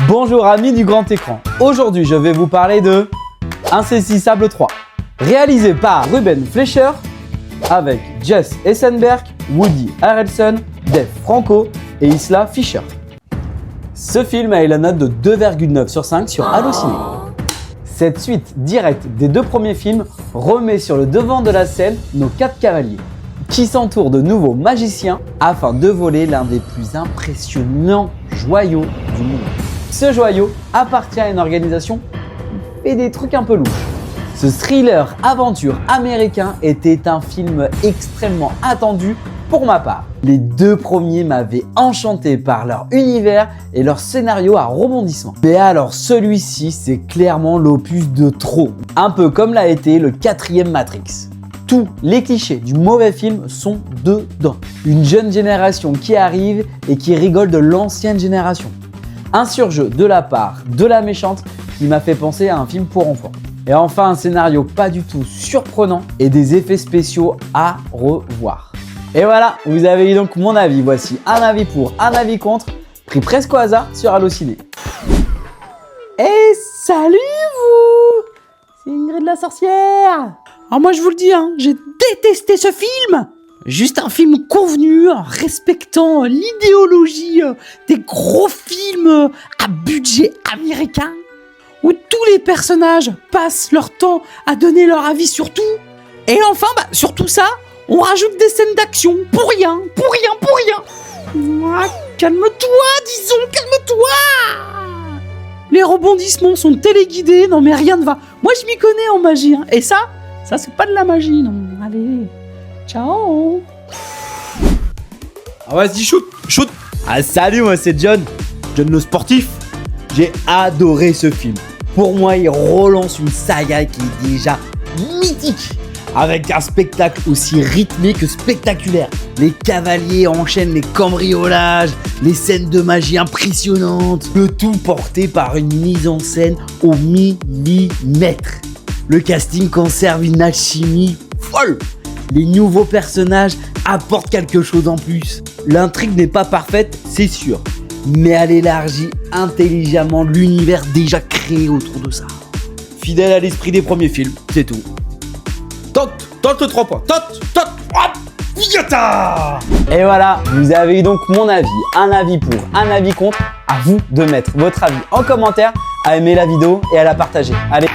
Bonjour amis du grand écran, aujourd'hui je vais vous parler de Insaisissable 3, réalisé par Ruben Fleischer avec Jesse Eisenberg, Woody Harrelson, Dave Franco et Isla Fisher. Ce film a eu la note de 2,9 sur 5 sur Allociné. Cette suite directe des deux premiers films remet sur le devant de la scène nos 4 cavaliers qui s'entourent de nouveaux magiciens afin de voler l'un des plus impressionnants joyaux du monde. Ce joyau appartient à une organisation qui fait des trucs un peu louches. Ce thriller aventure américain était un film extrêmement attendu pour ma part. Les deux premiers m'avaient enchanté par leur univers et leur scénario à rebondissement. Mais alors celui-ci, c'est clairement l'opus de trop. Un peu comme l'a été le 4e Matrix. Tous les clichés du mauvais film sont dedans. Une jeune génération qui arrive et qui rigole de l'ancienne génération. Un surjeu de la part de la méchante qui m'a fait penser à un film pour enfants. Et enfin un scénario pas du tout surprenant et des effets spéciaux à revoir. Et voilà, vous avez eu donc mon avis. Voici un avis pour, un avis contre, pris presque au hasard sur Allociné. Et salut vous! C'est Ingrid la sorcière! Alors moi je vous le dis, j'ai détesté ce film. Juste un film convenu, respectant l'idéologie des gros films à budget américain, où tous les personnages passent leur temps à donner leur avis sur tout. Et enfin, sur tout ça, on rajoute des scènes d'action pour rien. Calme-toi, disons, calme-toi. Les rebondissements sont téléguidés, non mais rien ne va. Moi je m'y connais en magie, et ça c'est pas de la magie, non. Allez, ciao. Ah vas-y, shoot. Ah salut, moi c'est John le sportif. J'ai adoré ce film. Pour moi, il relance une saga qui est déjà mythique. Avec un spectacle aussi rythmé que spectaculaire. Les cavaliers enchaînent les cambriolages, les scènes de magie impressionnantes. Le tout porté par une mise en scène au millimètre. Le casting conserve une alchimie folle. Les nouveaux personnages apportent quelque chose en plus. L'intrigue n'est pas parfaite, c'est sûr. Mais elle élargit intelligemment l'univers déjà créé autour de ça. Fidèle à l'esprit des premiers films, c'est tout. Tente le 3 points. Tente. Hop, yata. Et voilà, vous avez eu donc mon avis. Un avis pour, un avis contre. À vous de mettre votre avis en commentaire, à aimer la vidéo et à la partager. Allez.